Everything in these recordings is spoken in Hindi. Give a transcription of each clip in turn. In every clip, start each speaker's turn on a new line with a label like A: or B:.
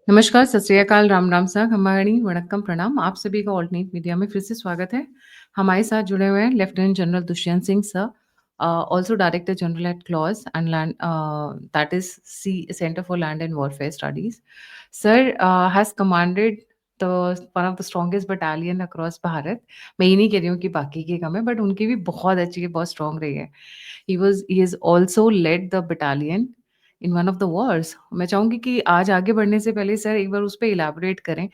A: नमस्कार, सत श्री अकाल, राम राम सा, खम्बाणी, वणक्कम, प्रणाम। आप सभी का ऑल्टरनेट मीडिया में फिर से स्वागत है। हमारे साथ जुड़े हुए हैं lieutenant general Dushyant Singh sir, also director general at claws and land that is C centre for land and warfare studies. Sir has commanded the one of the strongest battalion across Bharat. मैं ये नहीं कह रही हूँ कि बाकी की कम है, बट उनकी भी बहुत अच्छी है, बहुत स्ट्रॉन्ग रही है। He is also led the battalion in one of the wars. मैं चाहूँगी कि आज आगे बढ़ने से पहले सर एक बार उस पे इलैबोरेट करें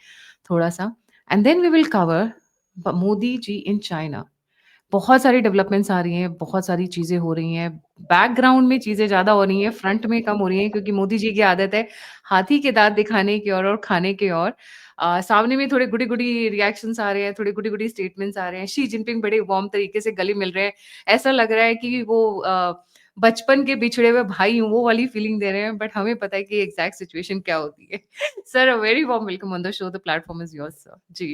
A: थोड़ा-सा, and then we will cover ब मोदी जी इन चाइना। बहुत सारी डेवलपमेंट्स आ रही हैं, बहुत सारी चीज़ें हो रही हैं, बैकग्राउंड में चीज़ें ज़्यादा हो रही हैं, फ्रंट में कम हो रही हैं, क्योंकि मोदी जी की आदत है हाथी के दाँत दिखाने की और खाने की ओर। सामने में थोड़े गुडी-गुडी रिएक्शंस आ रहे हैं, थोड़े गुडी-गुडी स्टेटमेंट्स आ रहे हैं, शी जिनपिंग बड़े वार्म तरीके से गले मिल रहे हैं। ऐसा लग रहा है कि वो बचपन के बिछड़े हुए भाई हों, वो वाली फीलिंग दे रहे हैं, बट हमें पता है कि एग्ज़ैक्ट सिचुएशन क्या होती है। Sir, a very warm welcome on the show, the platform is yours sir. जी।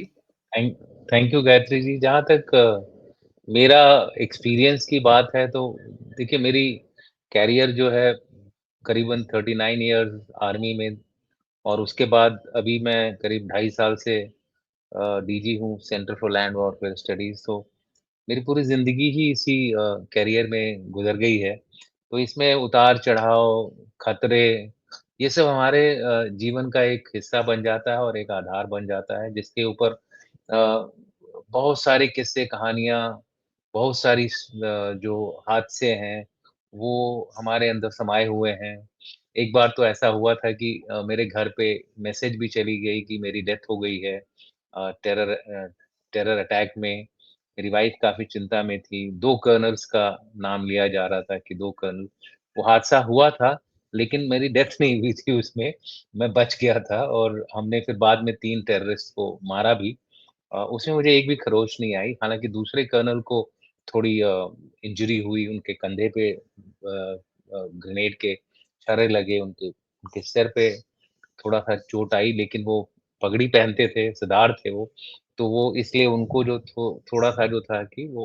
B: Thank thank you Gayatri ji. जहाँ तक मेरा एक्सपीरियंस की बात है तो देखिए मेरी करियर जो है करीबन 39 इयर्स आर्मी में और उसके बाद अभी मैं करीब 2.5 साल से डीजी हूँ centre for land warfare studies. तो मेरी पूरी ज़िंदगी ही इसी करियर में गुज़र गई है। तो इसमें उतार-चढ़ाव, खतरे, ये सब हमारे जीवन का एक हिस्सा बन जाता है और एक आधार बन जाता है, जिसके ऊपर बहुत सारे किस्से, कहानियाँ, बहुत सारी जो हादसे हैं, वो हमारे अंदर समाये हुए हैं। एक बार तो ऐसा हुआ था कि मेरे घर पे मैसेज भी चली गई कि मेरी डेथ हो गई है टेरर अटैक में। मेरी वाइफ़ काफ़ी चिंता में थी। 2 कर्नल्स का नाम लिया जा रहा था कि 2 कर्नल। वो हादसा हुआ था, लेकिन मेरी डेथ नहीं हुई थी उसमें, मैं बच गया था और हमने फिर बाद में 3 टेररिस्ट को मारा भी। उसमें मुझे एक भी खरोच नहीं आई, हालाँकि दूसरे कर्नल को थोड़ी इंजरी हुई, उनके कंधे पे ग्रेनेड के छर्रे लगे, उनके सिर पे थोड़ा-सा चोट आई, लेकिन वो पगड़ी पहनते थे, सरदार थे वो, तो वो इसलिए उनको जो थोड़ा-सा जो था कि वो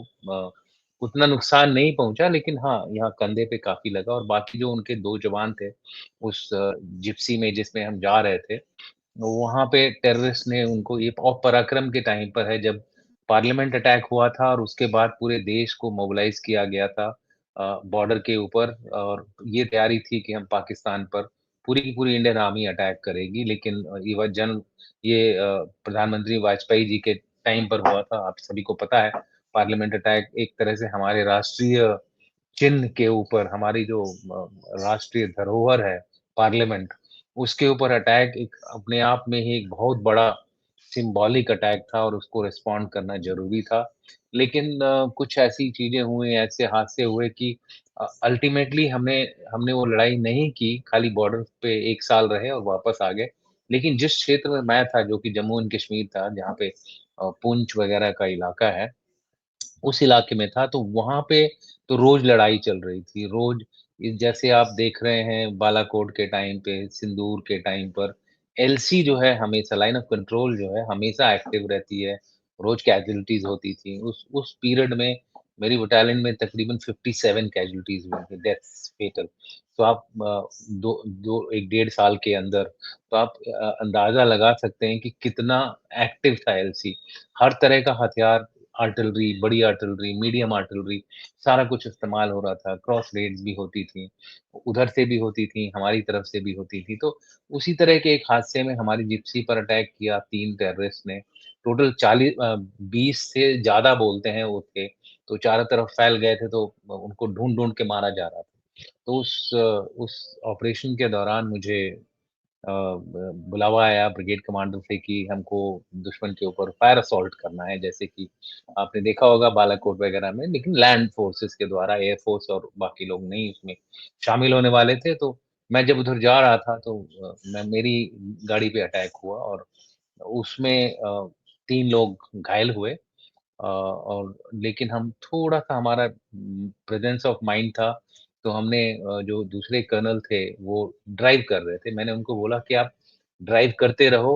B: उतना नुकसान नहीं पहुँचा, लेकिन हाँ, यहाँ कंधे पे काफ़ी लगा और बाकी जो उनके 2 जवान थे, उस जिप्सी में जिसमें हम जा रहे थे, वहाँ पे टेररिस्ट ने उनको ये और पराक्रम के टाइम पर है जब पार्लियामेंट अटैक हुआ था और उसके बाद पूरे देश को मोबिलाइज़ किया गया था बॉर्डर के ऊपर और ये तैयारी थी कि हम पाकिस्तान पर पूरी की पूरी इंडियन आर्मी अटैक करेगी। लेकिन प्रधानमंत्री वाजपेयी जी के टाइम पर हुआ था। आप सभी को पता है पार्लियामेंट अटैक एक तरह से हमारे राष्ट्रीय चिन्ह के ऊपर हमारी जो राष्ट्रीय धरोहर है पार्लियामेंट, उसके ऊपर अटैक एक अपने आप में ही एक बहुत बड़ा सिम्बॉलिक अटैक था और उसको रिस्पॉन्ड करना ज़रूरी था। लेकिन कुछ ऐसी चीज़ें हुई, ऐसे हादसे हुए कि अल्टीमेटली हमने हमने वो लड़ाई नहीं की, खाली बॉर्डर पे 1 साल रहे और वापस आ गए। लेकिन जिस क्षेत्र में मैं था, जो कि जम्मू एंड कश्मीर था, जहाँ पे पुंछ वगैरह का इलाका है, उस इलाके में था, तो वहाँ पे तो रोज़ लड़ाई चल रही थी, रोज़ जैसे आप देख रहे हैं बालाकोट के टाइम पे, सिंदूर के टाइम पर, एलसी जो है हमेशा लाइन ऑफ कंट्रोल जो है हमेशा एक्टिव रहती है, रोज़ कैजुअल्टीज़ होती थी। उस पीरियड में मेरी बटालियन में तकरीबन 57 कैजुअल्टीज़ हुई थी, डेथ्स फेटल। तो आप 2 1 डेढ़ साल के अंदर, तो आप अंदाज़ा लगा सकते हैं कि कितना एक्टिव था एलसी। हर तरह का हथियार आर्टिलरी, बड़ी आर्टिलरी, मीडियम आर्टिलरी, सारा कुछ इस्तेमाल हो रहा था। क्रॉस रेड्स भी होती थी, उधर से भी होती थी, हमारी तरफ से भी होती थी। तो उसी तरह के एक हादसे में हमारी जिप्सी पर अटैक किया 3 टेररिस्ट ने। टोटल 20 से ज़्यादा बोलते हैं वो थे, तो चारों तरफ फैल गए थे, तो उनको ढूँढ-ढूँढ के मारा जा रहा था। तो उस ऑपरेशन के दौरान मुझे ब बुलावा आया ब्रिगेड कमांडर से कि हमको दुश्मन के ऊपर फायर असॉल्ट करना है, जैसे कि आपने देखा होगा बालाकोट वगैरह में, लेकिन लैंड फोर्सेस के द्वारा एयर फोर्स और बाकी लोग नहीं उसमें शामिल होने वाले थे। तो मैं जब उधर जा रहा था तो मेरी गाड़ी पे अटैक हुआ और उसमें 3 लोग घायल हुए। और लेकिन हम थोड़ा-सा हमारा प्रेजेंस ऑफ माइंड था, तो हमने जो दूसरे कर्नल थे, वो ड्राइव कर रहे थे। मैंने उनको बोला कि आप ड्राइव करते रहो,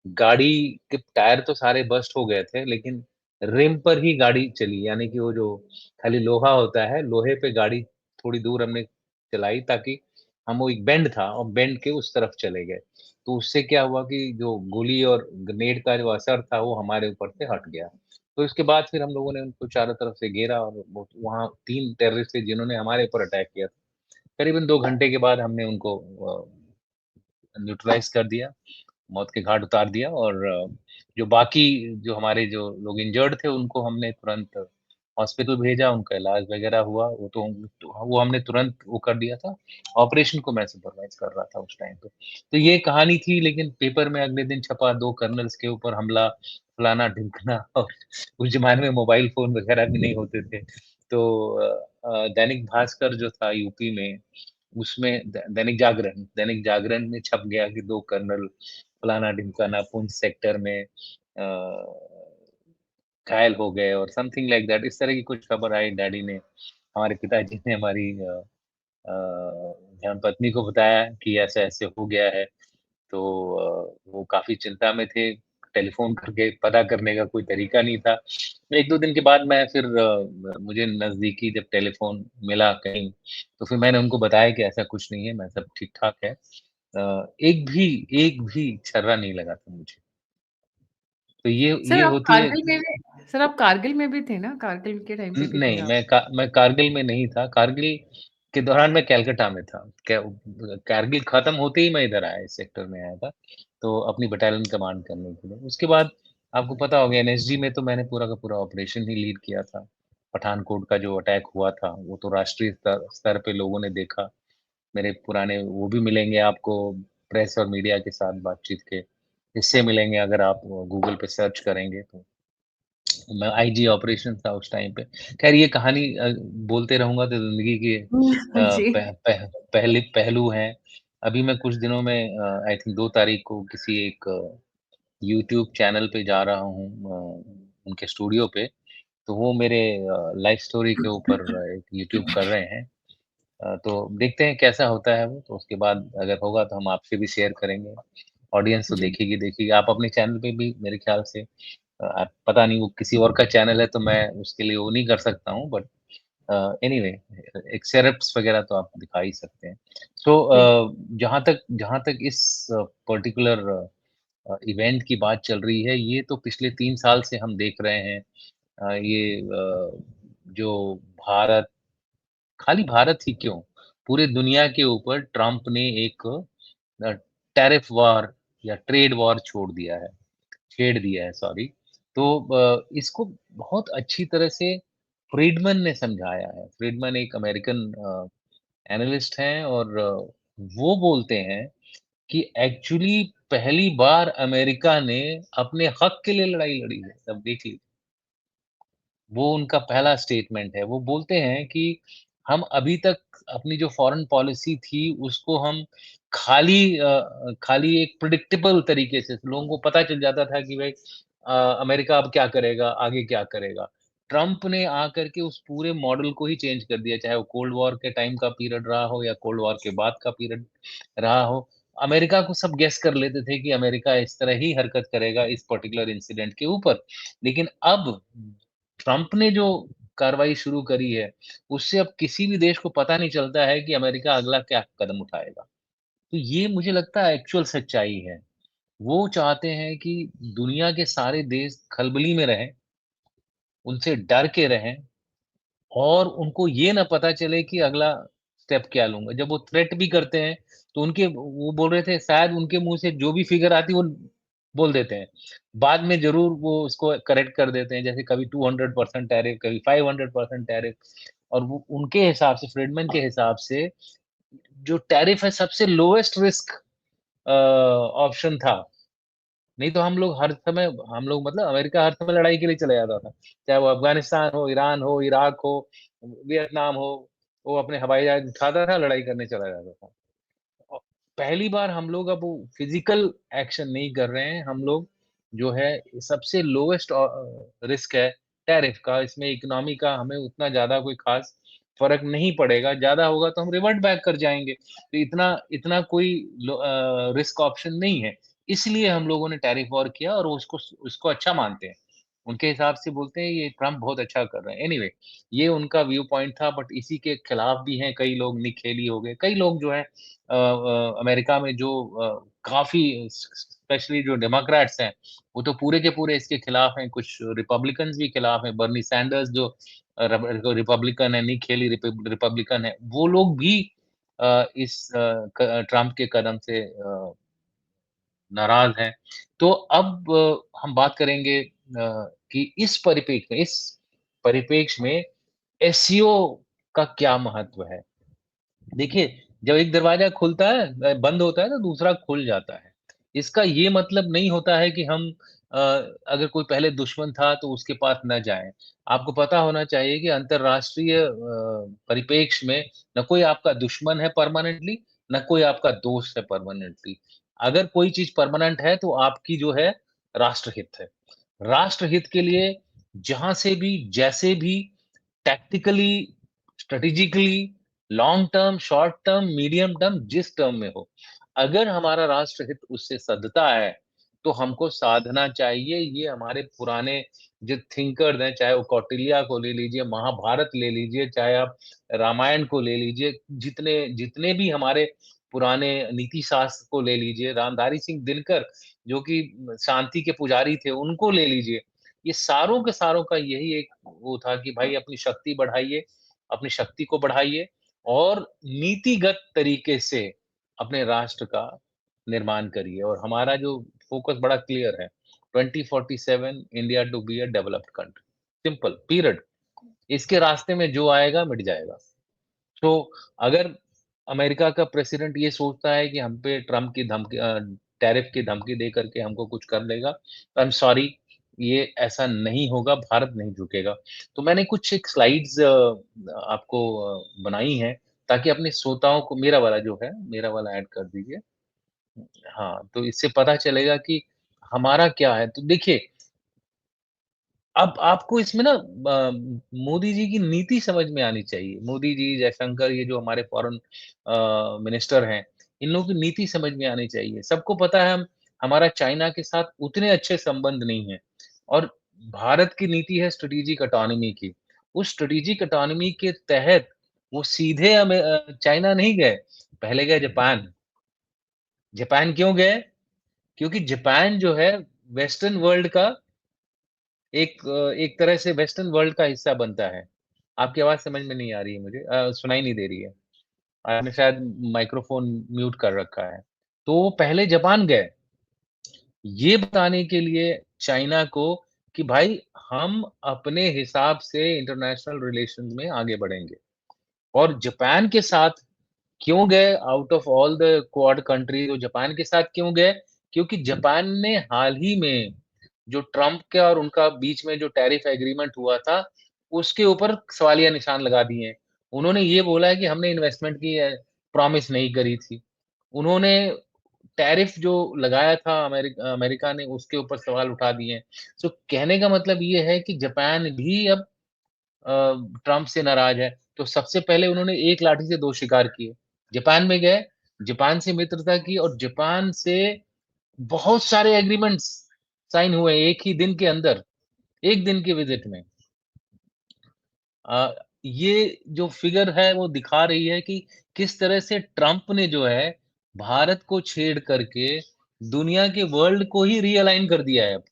B: गाड़ी के टायर तो सारे बस्ट हो गए थे, लेकिन रिम पर ही गाड़ी चली, यानी कि वो जो खाली लोहा होता है, लोहे पे गाड़ी थोड़ी दूर हमने चलाई ताकि हम वो एक बेंड था और बेंड के उस तरफ चले गए। तो उससे क्या हुआ कि जो गोली और ग्रेनेड का जो असर था वो हमारे ऊपर से हट गया। तो इसके बाद फिर हम लोगों ने उनको चारों तरफ से घेरा और वो वहाँ 3 टेररिस्ट थे जिन्होंने हमारे ऊपर अटैक किया। करीबन 2 घंटे के बाद हमने उनको न्यूट्रलाइज़ कर दिया, मौत के घाट उतार दिया और जो बाकी जो हमारे जो लोग इंजर्ड थे उनको हमने तुरंत हॉस्पिटल भेजा, उनका इलाज वगैरह हुआ, वो हमने तुरंत वो कर दिया था। ऑपरेशन को मैं सुपरवाइज़ कर रहा था उस टाइम पे। तो ये कहानी थी लेकिन पेपर में अगले दिन छपा 2 कर्नल्स के ऊपर हमला, फलाना-ढिमकाना और उस ज़माने में मोबाइल फ़ोन वगैरह भी नहीं होते थे। तो दैनिक भास्कर जो था यूपी में उसमें दैनिक जागरण में छप गया कि 2 कर्नल फलाना-ढिमकाना पुंछ सेक्टर में घायल हो गए और समथिंग लाइक दैट इस तरह की कुछ खबर आई डैडी ने हमारे पिताजी ने हमारी अ, धर्मपत्नी को बताया कि ऐसे-ऐसे हो गया है। तो वो काफ़ी चिंता में थे, टेलीफ़ोन करके पता करने का कोई तरीका नहीं था। 1-2 दिन के बाद मैं फिर मुझे नज़दीकी जब टेलीफ़ोन मिला कहीं, तो फिर मैंने उनको बताया कि ऐसा कुछ नहीं है, मैं सब ठीक-ठाक है। एक भी छर्रा नहीं लगा था मुझे। तो ये होती है
A: सर आप कारगिल में भी थे ना? कारगिल के टाइम पे भी थे
B: नहीं,
A: आप?
B: मैं कारगिल में नहीं था, कारगिल के दौरान मैं कलकत्ता में था। कै कारगिल खत्म होते ही मैं इधर आया, इस सेक्टर में आया था, तो अपनी बटालियन कमांड करने के लिए। उसके बाद आपको पता होगा एनएसजी में तो मैंने पूरा का पूरा ऑपरेशन ही लीड किया था। पठानकोट का जो अटैक हुआ था, वो तो राष्ट्रीय स्तर स्तर पे लोगों ने देखा। मेरे पुराने वो भी मिलेंगे आपको प्रेस और मीडिया के साथ बातचीत के हिस्से मिलेंगे अगर आप गूगल पे सर्च करेंगे तो। मैं आईजी ऑपरेशन था उस टाइम पे। ख़ैर ये कहानी बोलते रहूँगा तो ज़िंदगी के
A: जी।
B: पहलू हैं। अभी मैं कुछ दिनों में आई थिंक 2 तारीख को किसी एक यूट्यूब चैनल पे जा रहा हूँ उनके स्टूडियो पे, तो वो मेरे लाइफ़ स्टोरी के ऊपर एक यूट्यूब कर रहे हैं। तो देखते हैं कैसा होता है वो, तो उसके बाद अगर होगा तो हम आपसे भी शेयर करेंगे। ऑडियंस तो
A: जी,
B: देखेगी देखेगी। आप अपने चैनल पे भी मेरे ख़्याल से पता नहीं वो किसी और का चैनल है तो मैं उसके लिए वो नहीं कर सकता हूँ बट एनीवे एक्सेरेप्ट्स वग़ैरह तो आप दिखा ही सकते हैं। सो
A: बिल्कुल।
B: जहाँ तक इस पर्टिकुलर इवेंट की बात चल रही है, ये तो पिछले 3 साल से हम देख रहे हैं। जो भारत खाली भारत ही क्यों, पूरे दुनिया के ऊपर ट्रम्प ने एक अ, टैरिफ वॉर या ट्रेड वॉर छेड़ दिया है सॉरी। तो इसको बहुत अच्छी तरह से फ्रीडमैन ने समझाया है। फ्रीडमैन एक अमेरिकन एनालिस्ट हैं और वो बोलते हैं कि एक्चुअली पहली बार अमेरिका ने अपने हक के लिए लड़ाई लड़ी है। अब देख लीजिए। वो उनका पहला स्टेटमेंट है। वो बोलते हैं कि हम अभी तक अपनी जो फ़ॉरेन पॉलिसी थी उसको हम खाली एक प्रेडिक्टेबल तरीके से लोगों को पता चल जाता था कि भाई अमेरिका अब क्या करेगा, आगे क्या करेगा। ट्रम्प ने आकर के उस पूरे मॉडल को ही चेंज कर दिया, चाहे वो कोल्ड वॉर के टाइम का पीरियड रहा हो या कोल्ड वॉर के बाद का पीरियड रहा हो। अमेरिका को सब गेस कर लेते थे कि अमेरिका इस तरह ही हरकत करेगा इस पर्टिकुलर इंसिडेंट के ऊपर। लेकिन अब ट्रम्प ने जो कार्रवाई शुरू करी है, उससे अब किसी भी देश को पता नहीं चलता है कि अमेरिका अगला क्या कदम उठाएगा। तो ये मुझे लगता है एक्चुअल सच्चाई है। वो चाहते हैं कि दुनिया के सारे देश खलबली में रहें, उनसे डर के रहें और उनको ये ना पता चले कि अगला स्टेप क्या लूँगा। जब वो थ्रेट भी करते हैं, तो उनके वो बोल रहे थे शायद उनके मुँह से जो भी फ़िगर आती है वो बोल देते हैं। बाद में ज़रूर वो उसको करेक्ट कर देते हैं, जैसे कभी 200% टैरिफ, कभी 500% टैरिफ और वो उनके हिसाब से फ्रीडमैन के हिसाब से जो टैरिफ है सबसे लोएस्ट रिस्क ऑप्शन था। नहीं तो हम लोग मतलब अमेरिका हर समय लड़ाई के लिए चला जाता था। चाहे वो अफ़गानिस्तान हो, ईरान हो, इराक हो, वियतनाम हो, वो अपने हवाई जहाज़ उठाता था, लड़ाई करने चला जाता था। अ, पहली बार हम लोग अब फिज़िकल एक्शन नहीं कर रहे हैं, हम लोग जो है सबसे लोएस्ट रिस्क है टैरिफ का, इसमें इकोनॉमी का हमें उतना ज़्यादा कोई ख़ास फ़र्क नहीं पड़ेगा, ज़्यादा होगा तो हम रिवर्ट बैक कर जाएँगे। तो इतना इतना कोई रिस्क ऑप्शन नहीं है। इसलिए हम लोगों ने टैरिफ वॉर किया और उसको अच्छा मानते हैं। उनके हिसाब से बोलते हैं ये ट्रम्प बहुत अच्छा कर रहे हैं। एनीवे ये उनका व्यू पॉइंट था बट इसी के खिलाफ भी हैं कई लोग, निक हेली हो गए, कई लोग जो हैं अमेरिका में जो काफ़ी स्पेशली जो डेमोक्रेट्स हैं, वो तो पूरे के पूरे इसके खिलाफ हैं, कुछ रिपब्लिकन्स भी खिलाफ हैं, बर्नी सैंडर्स जो रिपब्लिकन है, निक हेली रिपब्लिकन है, वो लोग भी इस ट्रम्प के कदम से नाराज़ हैं। तो अब हम बात करेंगे कि इस परिप्रेक्ष्य में एसईओ का क्या महत्व है? देखिए, जब एक दरवाज़ा खुलता है बंद होता है तो दूसरा खुल जाता है। इसका ये मतलब नहीं होता है कि हम अ, अगर कोई पहले दुश्मन था तो उसके पास ना जाएँ। आपको पता होना चाहिए कि अंतर्राष्ट्रीय परिप्रेक्ष्य में ना कोई आपका दुश्मन है परमानेंटली, ना कोई आपका दोस्त है परमानेंटली। अगर कोई चीज़ परमानेंट है तो आपकी जो है राष्ट्रहित है। राष्ट्रहित के लिए जहाँ से भी, जैसे भी tactically, strategically, long term, short term, medium term जिस टर्म में हो, अगर हमारा राष्ट्रहित उससे सधता है, तो हमको साधना चाहिए। ये हमारे पुराने जो थिंकर्स हैं, चाहे वो कौटिल्य को ले लीजिए, महाभारत ले लीजिए, चाहे आप रामायण को ले लीजिए, जितने जितने भी हमारे पुराने नीति शास्त्र को ले लीजिए, रामधारी सिंह दिनकर जो कि शांति के पुजारी थे, उनको ले लीजिए। ये सारों के सारों का यही एक वो था कि भाई अपनी शक्ति बढ़ाइए, अपनी शक्ति को बढ़ाइए और नीतिगत तरीके से अपने राष्ट्र का निर्माण करिए और हमारा जो फ़ोकस बड़ा क्लियर है, 2047 India to be a developed country, simple period. इसके रास्ते में जो आएगा मिट जाएगा। तो अगर अमेरिका का प्रेसिडेंट ये सोचता है कि हम पे ट्रम्प की टैरिफ की धमकी दे करके हमको कुछ कर देगा, तो आई एम सॉरी ये ऐसा नहीं होगा, भारत नहीं झुकेगा। तो मैंने कुछ एक स्लाइड्स आपको बनाई हैं ताकि अपने श्रोताओं को मेरा वाला ऐड कर दीजिए। हाँ, तो इससे पता चलेगा कि हमारा क्या है। तो देखिए अब आपको इसमें ना मोदी जी की नीति समझ में आनी चाहिए। मोदी जी, जयशंकर ये जो हमारे फ़ॉरेन मिनिस्टर हैं, इन लोगों की नीति समझ में आनी चाहिए। सबको पता है हमारा चाइना के साथ उतने अच्छे संबंध नहीं हैं और भारत की नीति है स्ट्रैटेजिक ऑटोनॉमी की। उस स्ट्रैटेजिक ऑटोनॉमी के तहत वो सीधे चाइना नहीं गए, पहले गए जापान। जापान क्यों गए? क्योंकि जापान जो है वेस्टर्न वर्ल्ड का एक तरह से वेस्टर्न वर्ल्ड का हिस्सा बनता है। आपकी आवाज़ समझ में नहीं आ रही है मुझे सुनाई नहीं दे रही है। आपने शायद माइक्रोफ़ोन म्यूट कर रखा है। तो वो पहले जापान गए, ये बताने के लिए चाइना को कि भाई हम अपने हिसाब से इंटरनेशनल रिलेशंस में आगे बढ़ेंगे और जापान के साथ क्यों गए out of all the quad country वो जापान के साथ क्यों गए? क्योंकि जापान ने हाल ही में जो ट्रम्प का और उनका बीच में जो टैरिफ एग्रीमेंट हुआ था, उसके ऊपर सवालिया निशान लगा दिए हैं। उन्होंने ये बोला है कि हमने इन्वेस्टमेंट की प्रॉमिस नहीं करी थी। उन्होंने टैरिफ जो लगाया था अमेरिका ने उसके ऊपर सवाल उठा दिए हैं। सो कहने का मतलब ये है कि जापान भी अब अ, ट्रम्प से नाराज़ है, तो सबसे पहले उन्होंने एक लाठी से 2 शिकार किए। जापान में गए, जापान से मित्रता की और जापान से बहुत सारे एग्रीमेंट्स साइन हुए एक ही दिन के अंदर, 1 दिन के विज़िट में। ये जो फ़िगर है वो दिखा रही है कि किस तरह से ट्रम्प ने जो है, भारत को छेड़ करके दुनिया के वर्ल्ड को ही रीअलाइन कर दिया है अब।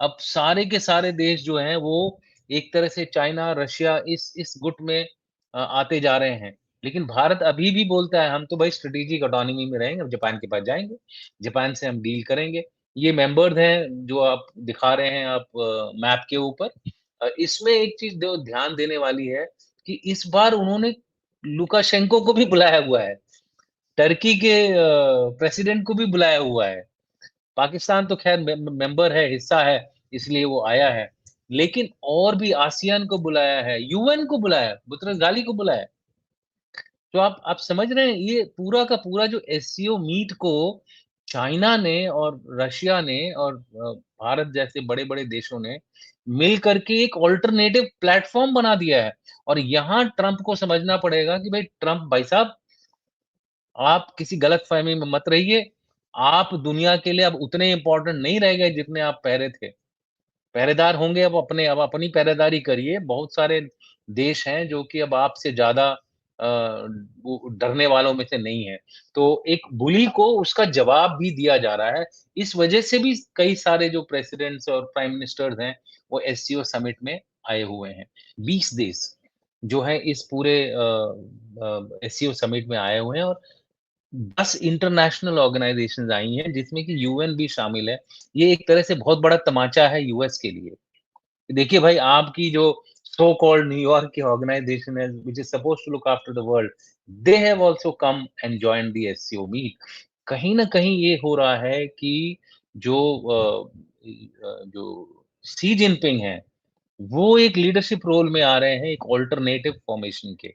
B: अब सारे के सारे देश जो हैं वो एक तरह से चाइना, रशिया इस गुट में आते जा रहे हैं। लेकिन भारत अभी भी बोलता है हम तो भाई स्ट्रैटेजिक ऑटोनॉमी में रहेंगे, हम जापान के पास जाएँगे, जापान से हम डील करेंगे। ये मेंबर्स हैं जो आप दिखा रहे हैं आप मैप के ऊपर। इसमें एक चीज़ जो ध्यान देने वाली है कि इस बार उन्होंने लुकाशेंको को भी बुलाया हुआ है। टर्की के प्रेसिडेंट को भी बुलाया हुआ है। पाकिस्तान तो ख़ैर मेंबर है, हिस्सा है, इसलिए वो आया है। लेकिन और भी आसियान को बुलाया है, यूएन को बुलाया है, बुतरस गाली को बुलाया है। तो आप समझ रहे हैं ये पूरा का पूरा जो एससीओ मीट को चाइना ने और रशिया ने और भारत जैसे बड़े-बड़े देशों ने मिल कर के एक अल्टरनेटिव प्लेटफ़ॉर्म बना दिया है। और यहाँ ट्रम्प को समझना पड़ेगा कि भाई ट्रम्प भाई साहब आप किसी गलतफ़हमी में मत रहिए। आप दुनिया के लिए अब उतने इम्पोर्टेंट नहीं रह गए जितने आप पहले थे। पहरेदार होंगे अब अपनी पहरेदारी करिए। बहुत सारे देश हैं जो कि अब आपसे ज़्यादा वो डरने वालों में से नहीं है। तो एक बुली को उसका जवाब भी दिया जा रहा है। इस वजह से भी कई सारे जो प्रेसिडेंट्स और प्राइम मिनिस्टर्स हैं, वो एससीओ समिट में आए हुए हैं। 20 देश जो हैं इस पूरे एससीओ समिट में आए हुए हैं और 10 इंटरनेशनल ऑर्गनाइज़ेशंस आई हैं, जिसमें कि यूएन भी शामिल है। ये एक तरह से बहुत बड़ा तमाचा है यूएस के लिए। देखिए भाई, आपकी जो सो कॉल्ड न्यूयॉर्क की ऑर्गनाइज़ेशन है, which is supposed to look after the world, they have also come and joined the SCO meet. कहीं न कहीं ये हो रहा है कि जो जो शी जिनपिंग हैं, वो एक लीडरशिप रोल में आ रहे हैं, एक अल्टरनेटिव फॉर्मेशन के।